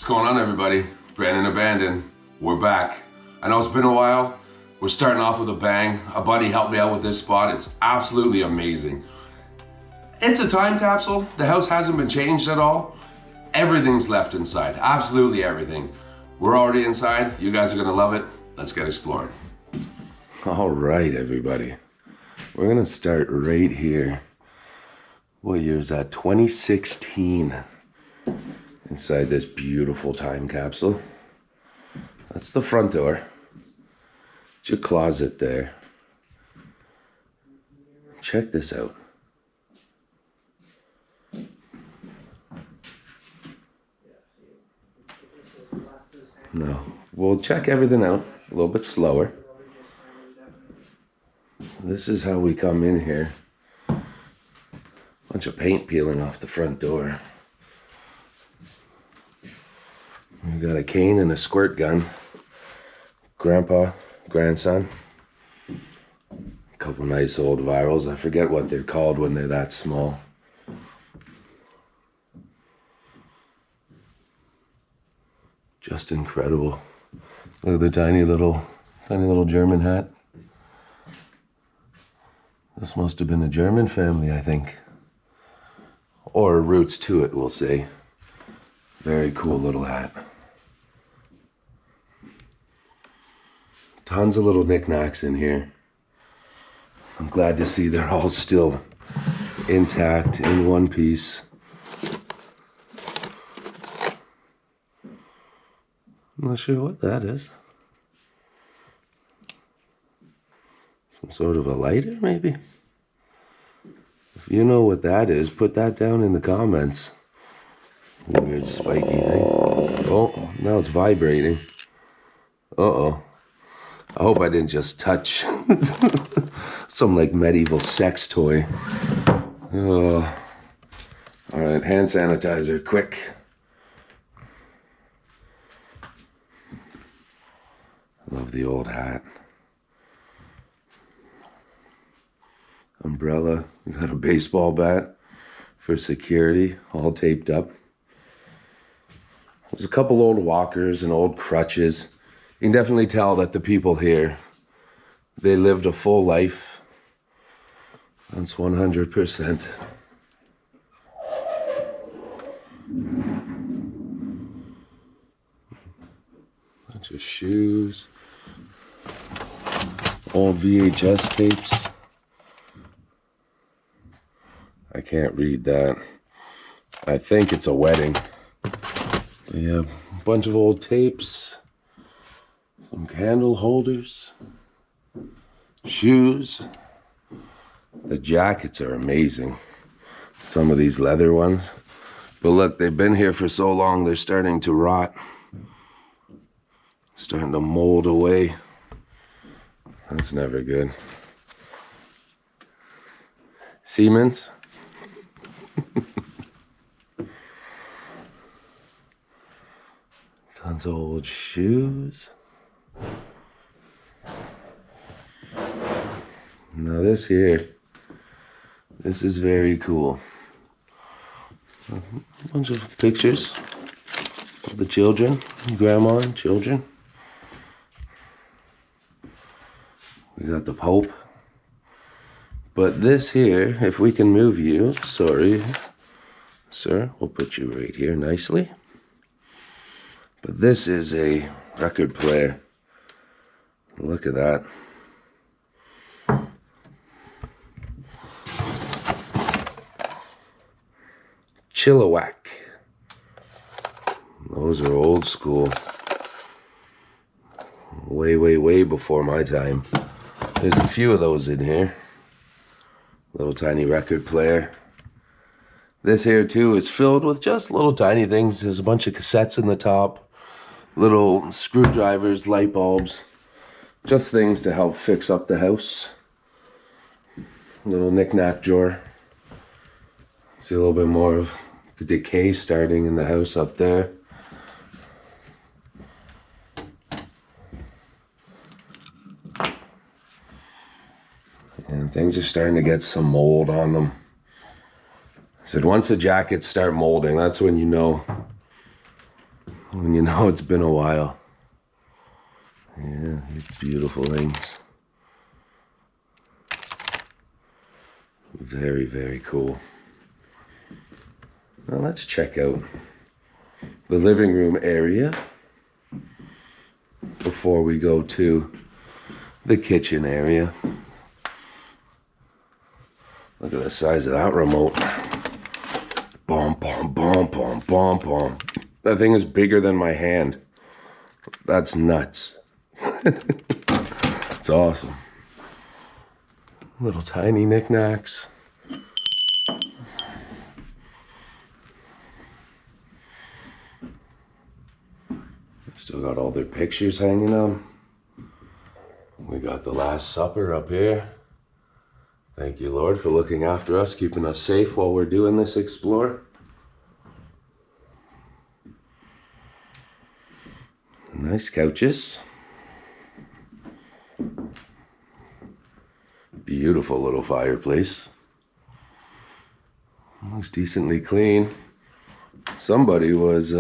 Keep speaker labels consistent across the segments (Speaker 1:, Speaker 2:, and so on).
Speaker 1: What's going on, everybody? Brandon Abandoned. We're back. I know it's been a while. We're starting off with a bang. A buddy helped me out with this spot. It's absolutely amazing. It's a time capsule. The house hasn't been changed at all. Everything's left inside. Absolutely everything. We're already inside. You guys are gonna love it. Let's get exploring. All right, everybody. We're gonna start right here. What year is that? 2016. Inside this beautiful time capsule. That's the front door. It's your closet there. Check this out. No, we'll check everything out a little bit slower. This is how we come in here. Bunch of paint peeling off the front door. We got a cane and a squirt gun. Grandpa, grandson. A couple nice old virals. I forget what they're called when they're that small. Just incredible. Look at the tiny little German hat. This must have been a German family, I think. Or roots to it, we'll say. Very cool little hat. Tons of little knickknacks in here. I'm glad to see they're all still intact in one piece. I'm not sure what that is. Some sort of a lighter, maybe? If you know what that is, put that down in the comments. Weird spiky thing. Oh, now it's vibrating. Uh-oh. I hope I didn't just touch some like medieval sex toy. Oh. All right, hand sanitizer, quick. Love the old hat. Umbrella. We got a baseball bat for security, all taped up. There's a couple old walkers and old crutches. You can definitely tell that the people here, they lived a full life. That's 100%. Bunch of shoes. Old VHS tapes. I can't read that. I think it's a wedding. Yeah, a bunch of old tapes. Some candle holders. Shoes. The jackets are amazing. Some of these leather ones. But look, they've been here for so long, they're starting to rot. Starting to mold away. That's never good. Siemens. Tons of old shoes. Now this here, this is very cool. A bunch of pictures of the children, grandma and children. We got the Pope. But this here, if we can move you, sorry, sir, we'll put you right here nicely. But this is a record player. Look at that. Chilliwack. Those are old school. Way, way, way before my time. There's a few of those in here. Little tiny record player. This here too is filled with just little tiny things. There's a bunch of cassettes in the top. Little screwdrivers, light bulbs. Just things to help fix up the house. Little knick-knack drawer. See a little bit more of the decay starting in the house up there. And things are starting to get some mold on them. I said once the jackets start molding, that's when you know when you know it's been a while. Yeah, these beautiful things. Very, very cool. Now let's check out the living room area before we go to the kitchen area. Look at the size of that remote. Bom, bom, bom, bom, bom, bom. That thing is bigger than my hand. That's nuts. It's awesome. Little tiny knickknacks. Still got all their pictures hanging on. We got the Last Supper up here. Thank you, Lord, for looking after us, keeping us safe while we're doing this explore. Nice couches. Beautiful little fireplace. Looks decently clean. Somebody was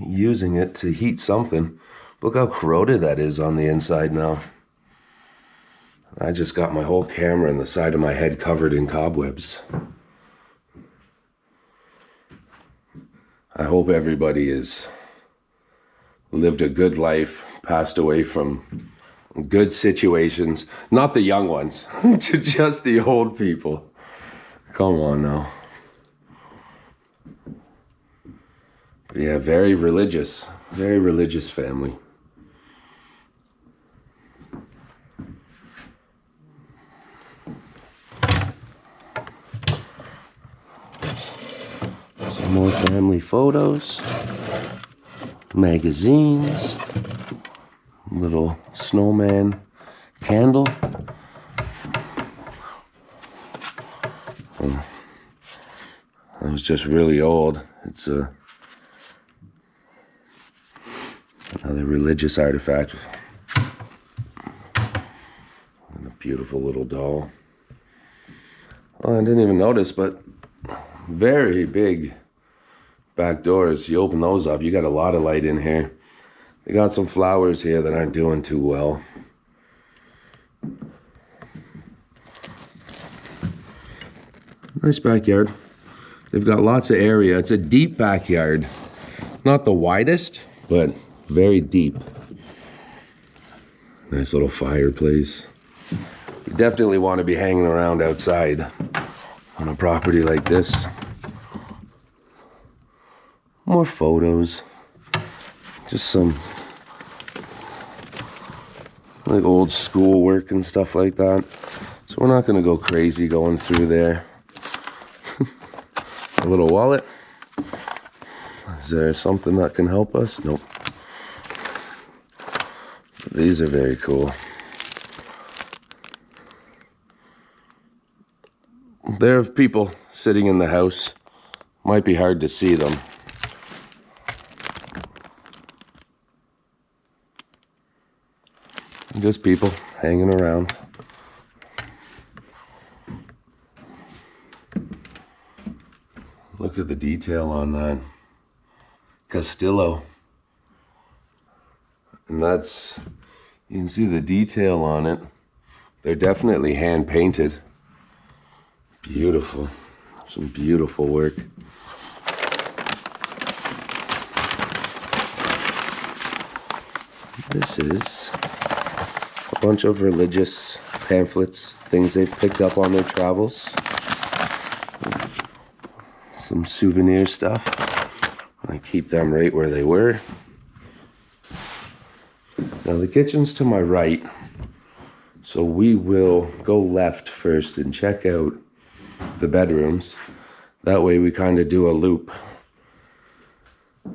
Speaker 1: using it to heat something. Look how corroded that is on the inside now. I just got my whole camera and the side of my head covered in cobwebs. I hope everybody has lived a good life, passed away from good situations. Not the young ones, to just the old people. Come on now. But yeah, very religious family. Some more family photos, magazines, little snowman candle. It was just really old. It's another religious artifact. And a beautiful little doll. Oh, I didn't even notice, but very big back doors. You open those up, you got a lot of light in here. They got some flowers here that aren't doing too well. Nice backyard. They've got lots of area. It's a deep backyard. Not the widest, but very deep. Nice little fireplace. You definitely want to be hanging around outside on a property like this. More photos. Just some like old school work and stuff like that. So we're not going to go crazy going through there. A little wallet. Is there something that can help us? Nope. These are very cool. There are people sitting in the house. Might be hard to see them. Just people hanging around. Look at the detail on that. Castillo. And that's, you can see the detail on it. They're definitely hand painted. Beautiful. Some beautiful work. This is a bunch of religious pamphlets, things they've picked up on their travels. Some souvenir stuff. I keep them right where they were. Now the kitchen's to my right, so we will go left first and check out the bedrooms. That way we kind of do a loop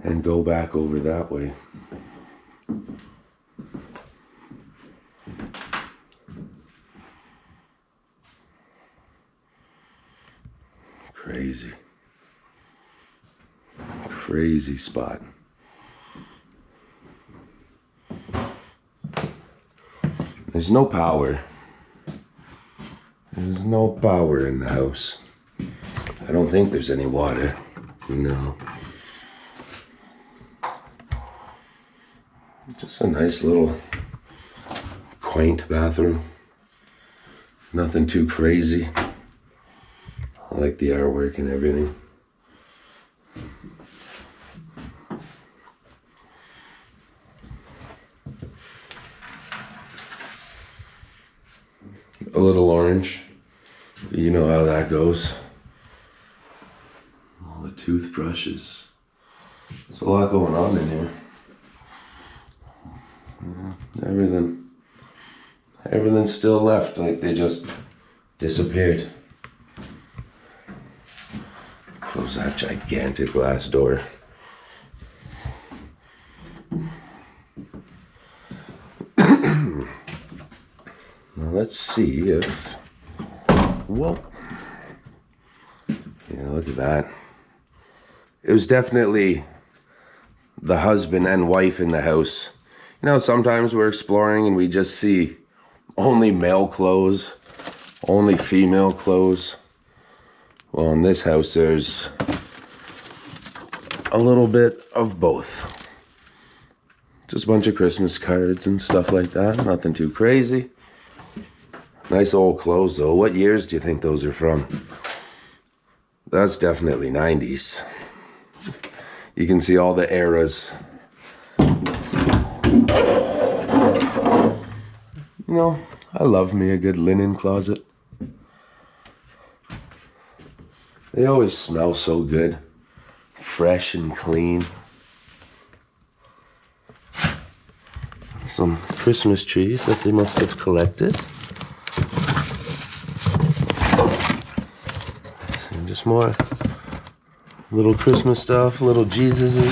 Speaker 1: and go back over that way. Crazy. Crazy spot. There's no power. There's no power in the house. I don't think there's any water. No. Just a nice little quaint bathroom. Nothing too crazy. I like the artwork and everything. A little orange. You know how that goes. All the toothbrushes. There's a lot going on in here. Everything's still left, like they just disappeared. Close that gigantic glass door. Now let's see if, whoa. Yeah, look at that. It was definitely the husband and wife in the house. You know, sometimes we're exploring and we just see only male clothes, only female clothes. Well, in this house, there's a little bit of both. Just a bunch of Christmas cards and stuff like that. Nothing too crazy. Nice old clothes, though. What years do you think those are from? That's definitely 90s. You can see all the eras. You know, I love me a good linen closet. They always smell so good. Fresh and clean. Some Christmas trees that they must have collected. And just more little Christmas stuff, little Jesuses.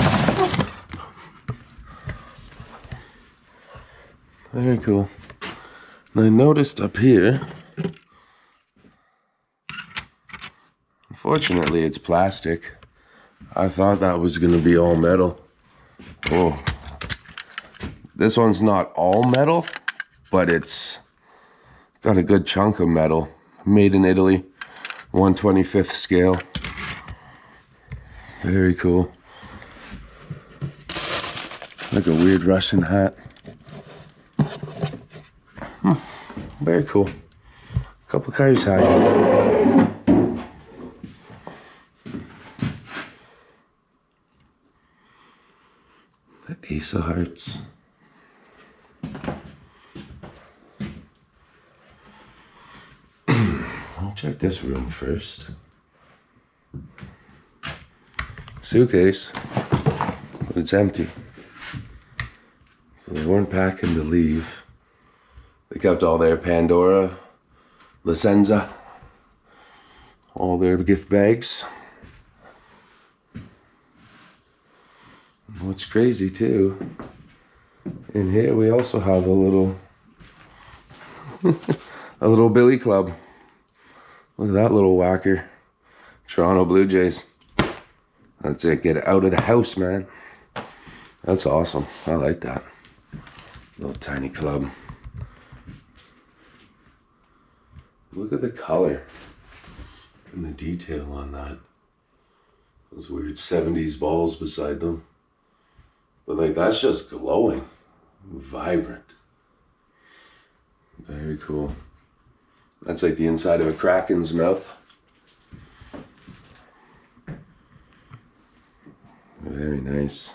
Speaker 1: Very cool. And I noticed up here, unfortunately it's plastic. I thought that was gonna be all metal. Oh, this one's not all metal, but it's got a good chunk of metal. Made in Italy, 1/25th scale. Very cool. Like a weird Russian hat. Very cool. Couple cars high. The Ace of Hearts. I'll check this room first. Suitcase, but it's empty. So they weren't packing to leave. They kept all their Pandora, Licenza, all their gift bags. What's crazy too, in here we also have a little a little billy club. Look at that little whacker. Toronto Blue Jays. That's it, get out of the house, man. That's awesome. I like that. Little tiny club. Look at the color and the detail on that. Those weird 70s balls beside them. But like, that's just glowing. Vibrant. Very cool. That's like the inside of a kraken's mouth. Very nice.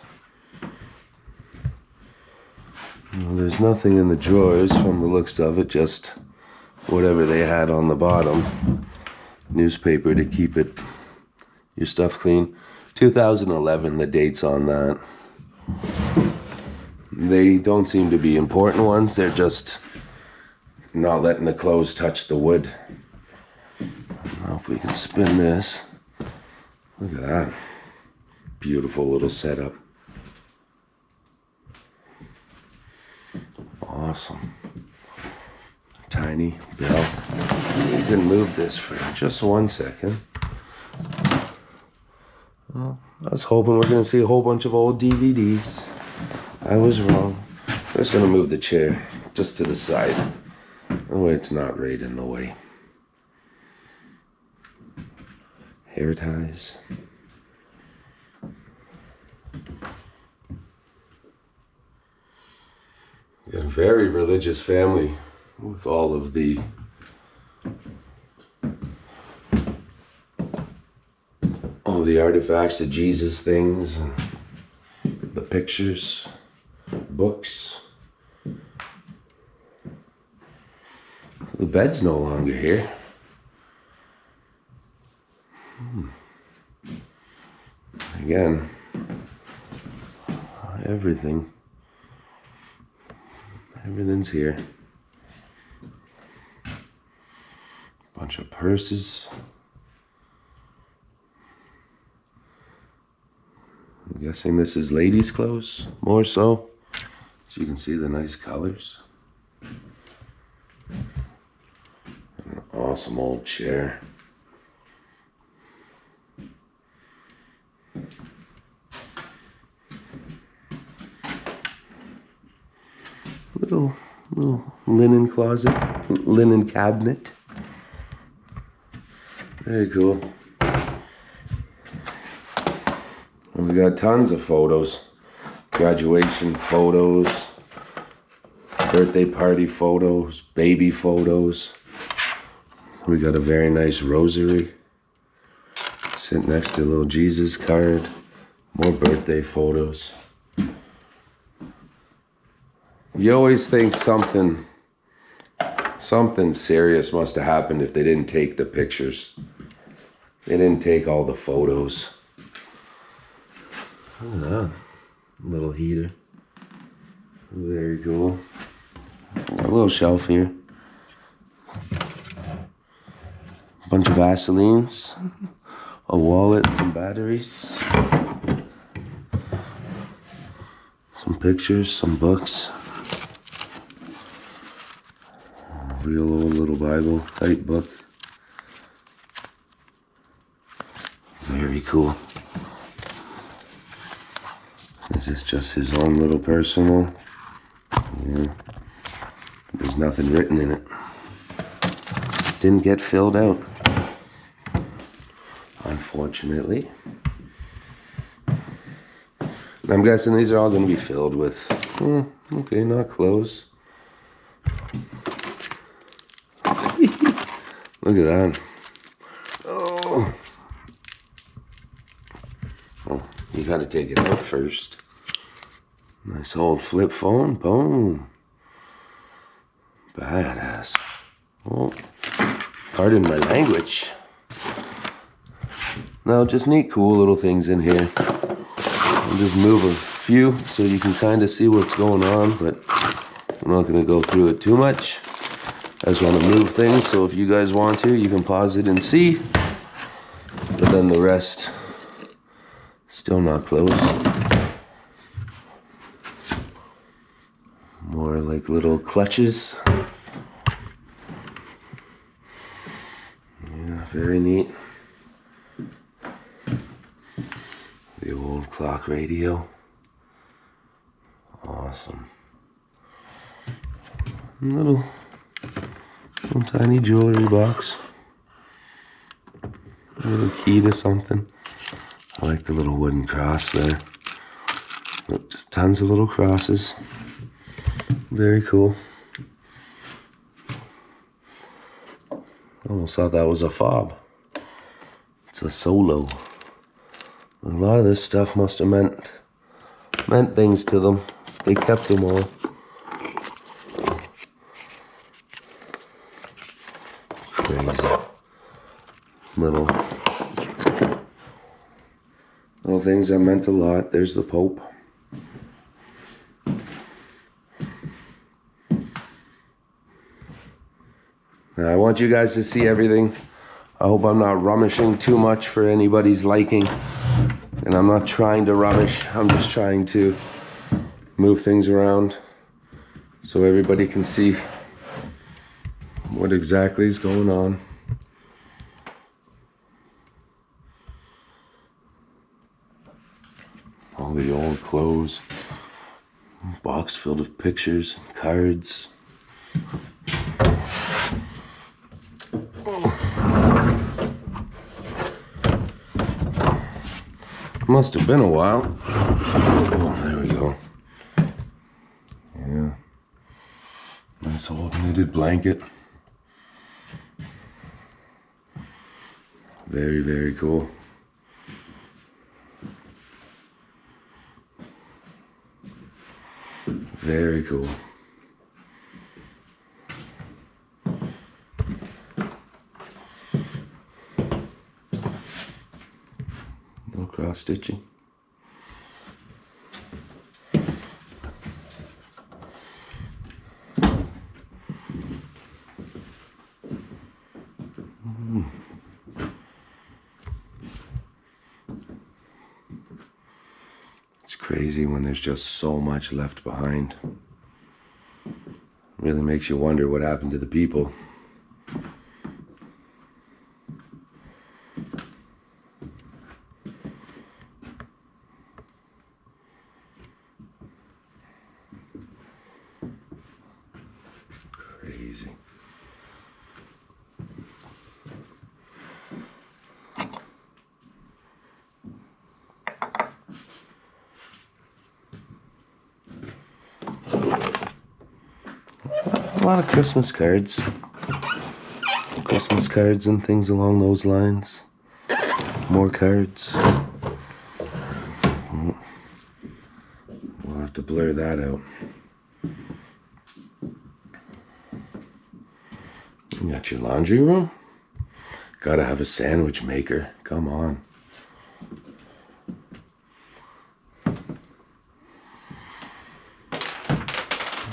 Speaker 1: Well, there's nothing in the drawers from the looks of it, just whatever they had on the bottom. Newspaper to keep your stuff clean. 2011, the dates on that. They don't seem to be important ones. They're just not letting the clothes touch the wood. Now if we can spin this. Look at that. Beautiful little setup. Awesome. Tiny bell. You can move this for just 1 second. Well, I was hoping we're going to see a whole bunch of old DVDs. I was wrong. I'm just going to move the chair just to the side. That way it's not right in the way. Hair ties. A very religious family with all of the artifacts, the Jesus things, and the pictures, books. The bed's no longer here. Again, everything's here. Bunch of purses. I'm guessing this is ladies' clothes, more so. So you can see the nice colors. An awesome old chair. Little linen closet, linen cabinet. Very cool. And we got tons of photos. Graduation photos, birthday party photos, baby photos. We got a very nice rosary. Sitting next to a little Jesus card. More birthday photos. You always think something serious must have happened if they didn't take the pictures. They didn't take all the photos. Look at that. Little heater. Very cool. A little shelf here. Bunch of Vaselines. A wallet, some batteries. Some pictures, some books. Real old little Bible type book. Very cool. This is just his own little personal. Yeah. There's nothing written in it. Didn't get filled out, unfortunately. And I'm guessing these are all going to be filled with, okay, not clothes. Look at that. Oh, you got to take it out first. Nice old flip phone. Boom. Badass. Oh, pardon my language. No, just neat, cool little things in here. I'll just move a few so you can kind of see what's going on, but I'm not going to go through it too much. I just want to move things, so if you guys want to, you can pause it and see. But then the rest, still not closed. More like little clutches. Yeah, very neat. The old clock radio. Awesome. Little tiny jewelry box. A little key to something. I like the little wooden cross there. Look, just tons of little crosses. Very cool. Almost thought that was a fob. It's a solo. A lot of this stuff must have meant things to them. They kept them all. Crazy. Little things that meant a lot. There's the Pope. Now, I want you guys to see everything. I hope I'm not rummishing too much for anybody's liking. And I'm not trying to rubbish. I'm just trying to move things around so everybody can see what exactly is going on. All the old clothes. Box filled with pictures, cards. Must have been a while. Oh, there we go. Yeah. knitted blanket. Very, very cool. Very cool. No cross stitching. It's crazy when there's just so much left behind. Really makes you wonder what happened to the people. Crazy. A lot of Christmas cards. Christmas cards and things along those lines. More cards. We'll have to blur that out. You got your laundry room? Gotta have a sandwich maker. Come on.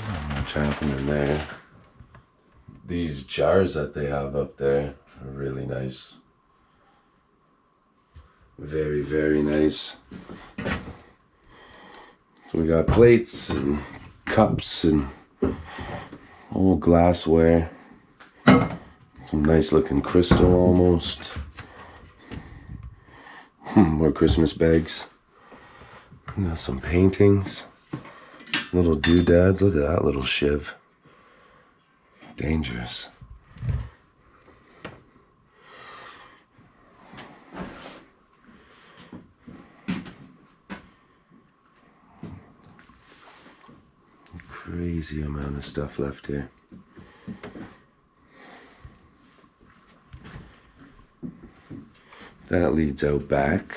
Speaker 1: Not much happening there. These jars that they have up there are really nice. Very, very nice. So we got plates and cups and old glassware. Some nice looking crystal almost. More Christmas bags. We got some paintings. Little doodads. Look at that little shiv. Dangerous. Crazy amount of stuff left here. That leads out back.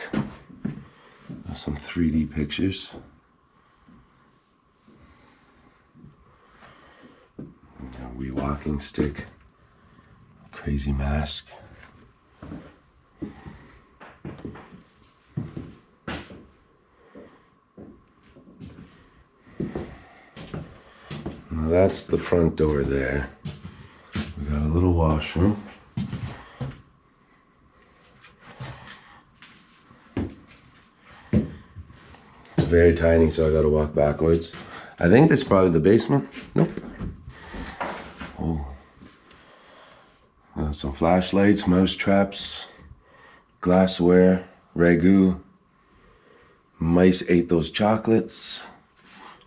Speaker 1: Some 3D pictures. A wee walking stick. Crazy mask. Now that's the front door there. We got a little washroom. It's very tiny, so I gotta walk backwards. I think this is probably the basement. Nope. Oh. Some flashlights, mouse traps, glassware, ragu. Mice ate those chocolates.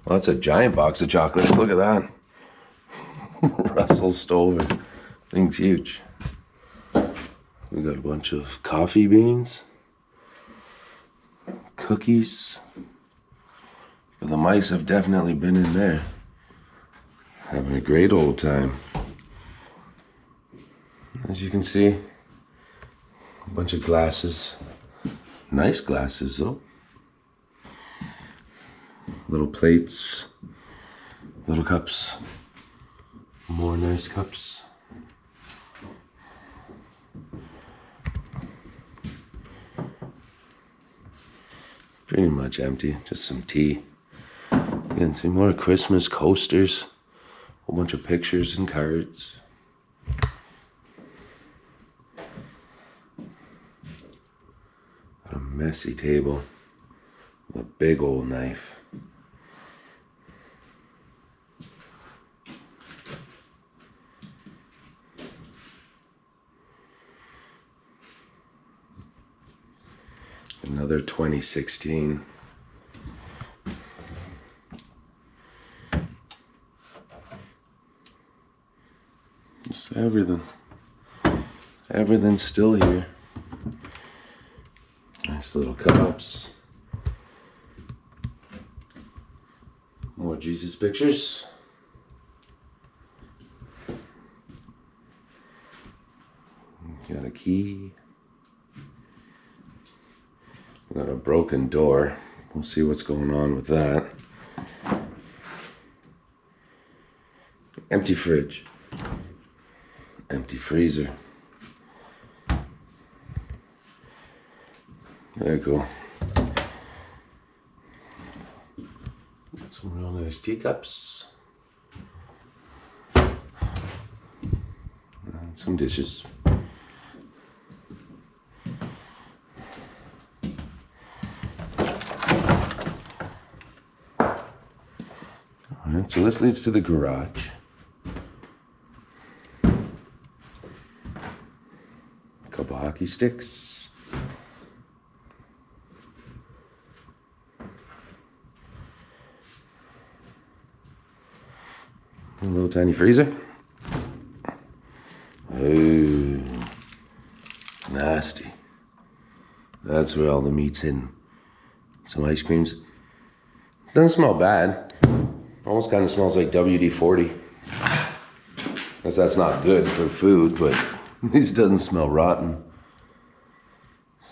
Speaker 1: Well, that's a giant box of chocolates. Look at that. Russell Stover. Thing's huge. We got a bunch of coffee beans, cookies. But the mice have definitely been in there. Having a great old time. As you can see, a bunch of glasses. Nice glasses though. Little plates, little cups, more nice cups. Pretty much empty, just some tea. Again, some more Christmas coasters, a whole bunch of pictures and cards. A messy table with a big old knife. Another 2016. Just everything. Everything's still here. Nice little cups. More Jesus pictures. Got a key. Got a broken door. We'll see what's going on with that. Empty fridge. Empty freezer. Very cool. Some real nice teacups. And some dishes. Alright, so this leads to the garage. A couple hockey sticks. A little tiny freezer. Oh, nasty. That's where all the meat's hidden. Some ice creams. Doesn't smell bad. Almost kind of smells like WD-40. Guess that's not good for food, but at least it doesn't smell rotten.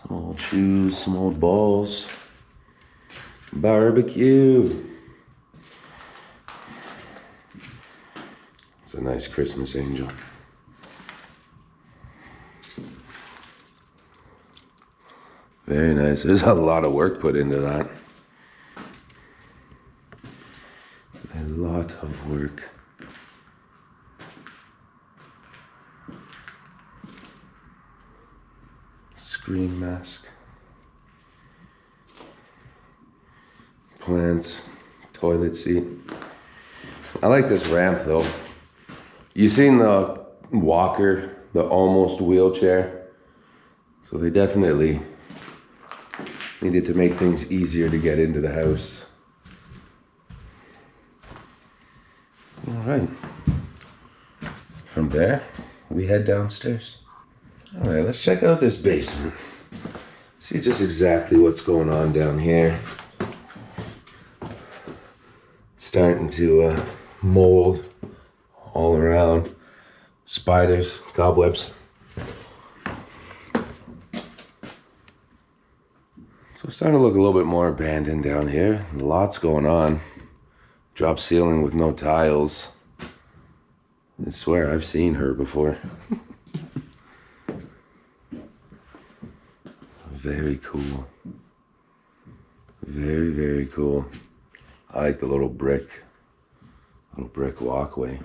Speaker 1: Some old shoes, some old balls. Barbecue. It's a nice Christmas angel. Very nice. There's a lot of work put into that. A lot of work. Screen mask. Plants. Toilet seat. I like this ramp though. You seen the walker, the almost wheelchair? So they definitely needed to make things easier to get into the house. All right. From there, we head downstairs. All right, let's check out this basement. See just exactly what's going on down here. It's starting to mold all around. Spiders, cobwebs. So it's starting to look a little bit more abandoned down here. Lots going on. Drop ceiling with no tiles. I swear I've seen her before. Very cool. Very, very cool. I like the little brick walkway.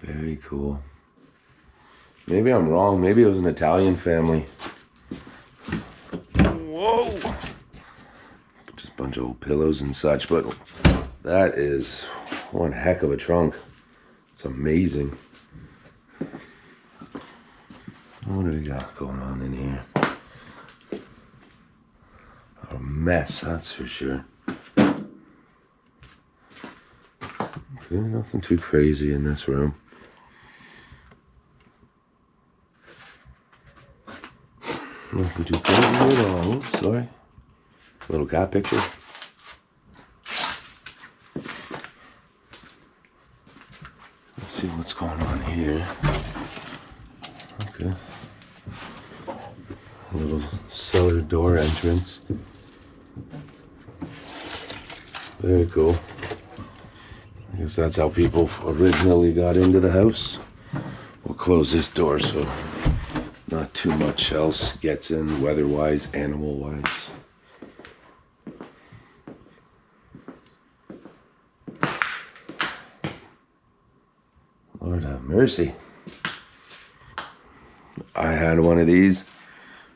Speaker 1: Very cool. Maybe I'm wrong. Maybe it was an Italian family. Whoa! Just a bunch of old pillows and such, but that is one heck of a trunk. It's amazing. What do we got going on in here? A mess, that's for sure. Okay, nothing too crazy in this room. Nothing too crazy at all. Oops, sorry. Little cat picture. Let's see what's going on here. Okay. A little cellar door entrance. Very cool. I guess that's how people originally got into the house. We'll close this door so not too much else gets in, weather-wise, animal-wise. Lord have mercy. I had one of these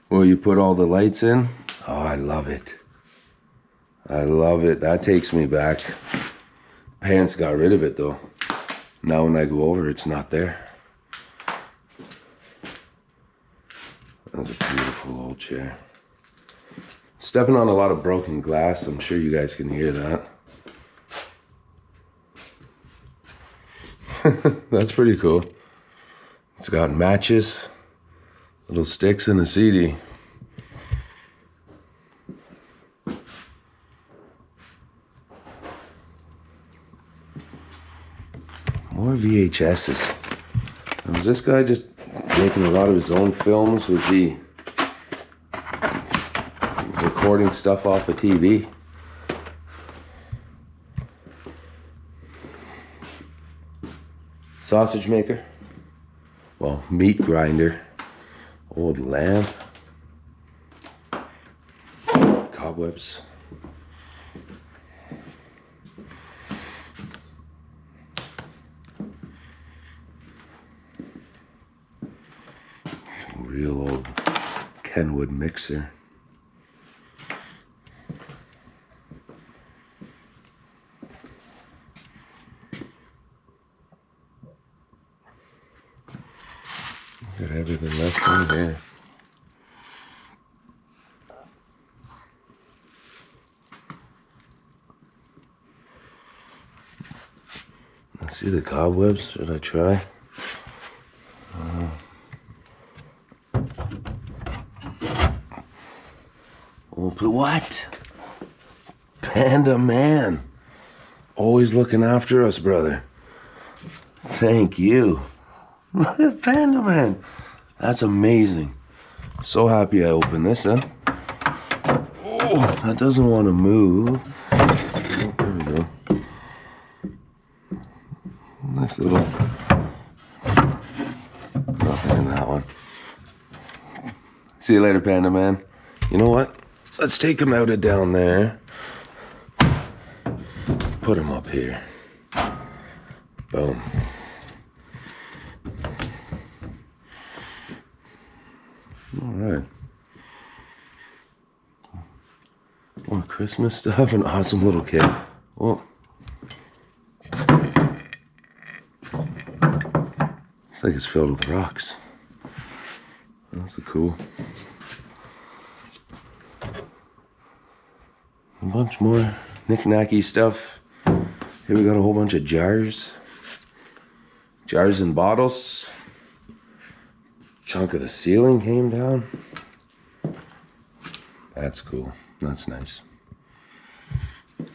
Speaker 1: where you put all the lights in. Oh, I love it. I love it. That takes me back. Parents got rid of it though. Now when I go over, it's not there. That's a beautiful old chair. Stepping on a lot of broken glass. I'm sure you guys can hear that. That's pretty cool. It's got matches, little sticks, and a CD. More VHSs. And was this guy just making a lot of his own films? Was he recording stuff off a TV? Sausage maker. Well, meat grinder. Old lamp. Cobwebs. Real old Kenwood mixer. Got everything left in here. Let's see the cobwebs. Should I try? What? Panda Man. Always looking after us, brother. Thank you. Look at Panda Man. That's amazing. So happy I opened this then. Oh, that doesn't want to move. Oh, there we go. Nice little... Nothing in that one. See you later, Panda Man. You know what? Let's take him out of down there. Put him up here. Boom. All right. More Christmas stuff. An awesome little kid. Oh. Looks like it's filled with rocks. That's cool. A bunch more knick-knacky stuff. Here we got a whole bunch of jars. Jars and bottles. Chunk of the ceiling came down. That's cool. That's nice. We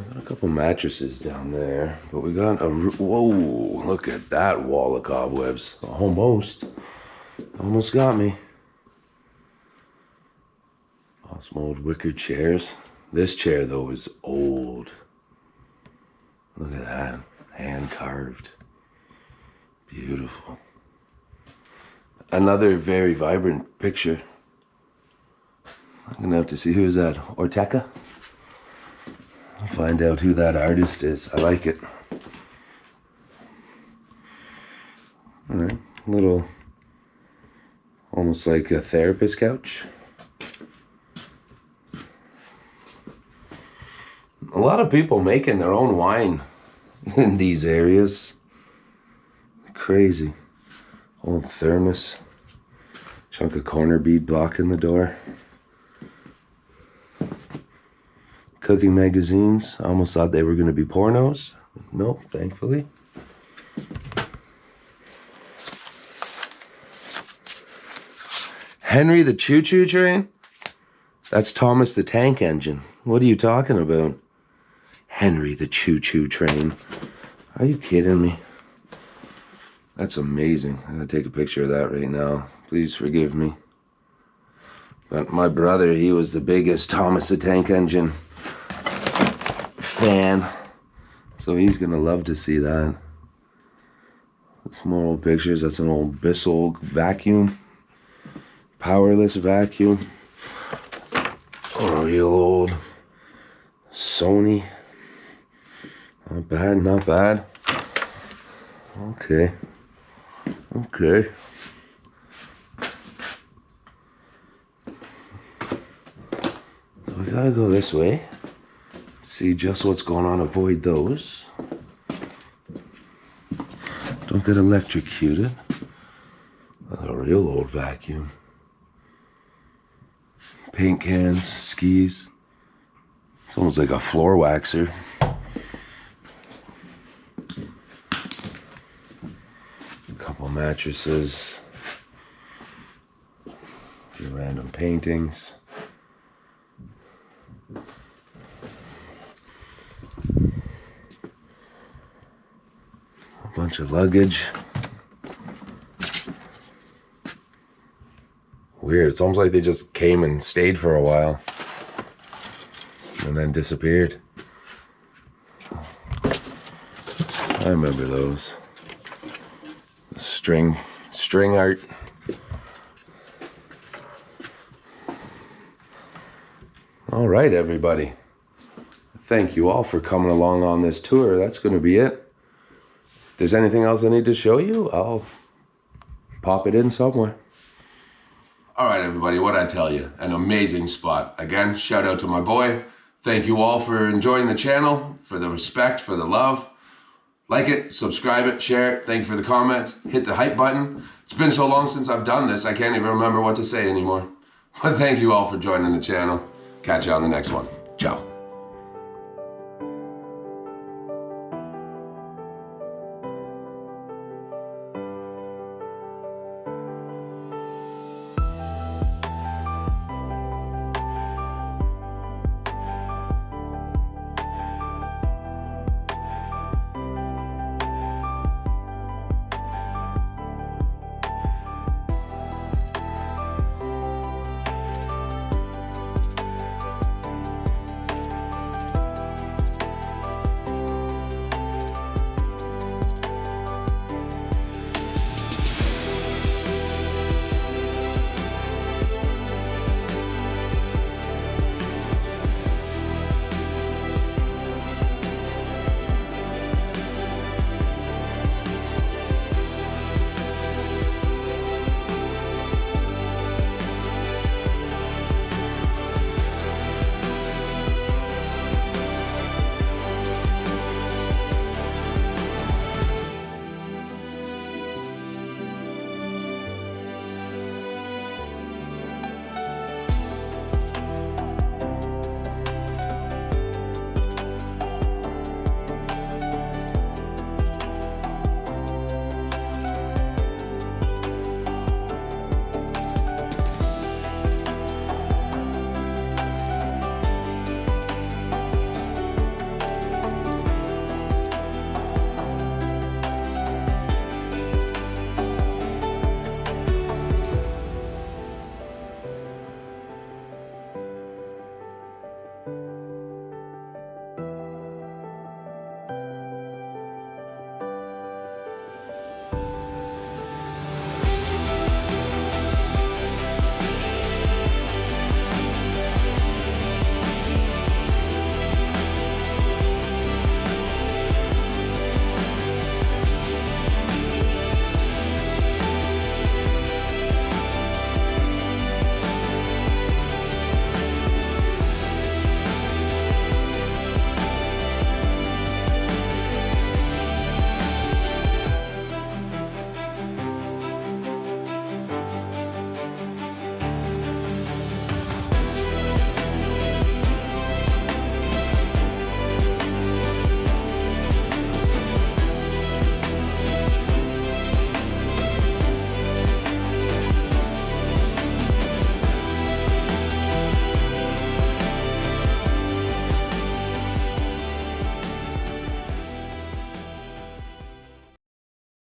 Speaker 1: got a couple mattresses down there, but we got a... Whoa, look at that wall of cobwebs. Almost got me. Awesome old wicker chairs. This chair, though, is old. Look at that. Hand carved. Beautiful. Another very vibrant picture. I'm gonna have to see who's that. Orteca? I'll find out who that artist is. I like it. Alright. Little... almost like a therapist couch. A lot of people making their own wine in these areas. Crazy. Old thermos. Chunk of corner bead blocking the door. Cooking magazines. I almost thought they were going to be pornos. Nope, thankfully. Henry the Choo-Choo Train? That's Thomas the Tank Engine. What are you talking about? Henry the Choo-Choo Train. Are you kidding me? That's amazing. I'm going to take a picture of that right now. Please forgive me. But my brother, he was the biggest Thomas the Tank Engine fan. So he's going to love to see that. Some more old pictures. That's an old Bissell vacuum. Powerless vacuum. A real old Sony. Not bad, not bad. Okay. Okay. So we gotta go this way. See just what's going on. Avoid those. Don't get electrocuted. That's a real old vacuum. Paint cans, skis. It's almost like a floor waxer. A couple mattresses. A few random paintings. Bunch of luggage. Weird, it's almost like they just came and stayed for a while and then disappeared. I remember those. The string art. All right, everybody. Thank you all for coming along on this tour. That's going to be it. If there's anything else I need to show you, I'll pop it in somewhere. All right, everybody, what'd I tell you? An amazing spot. Again, shout out to my boy. Thank you all for enjoying the channel, for the respect, for the love. Like it, subscribe it, share it. Thank you for the comments. Hit the hype button. It's been so long since I've done this, I can't even remember what to say anymore. But thank you all for joining the channel. Catch you on the next one. Ciao.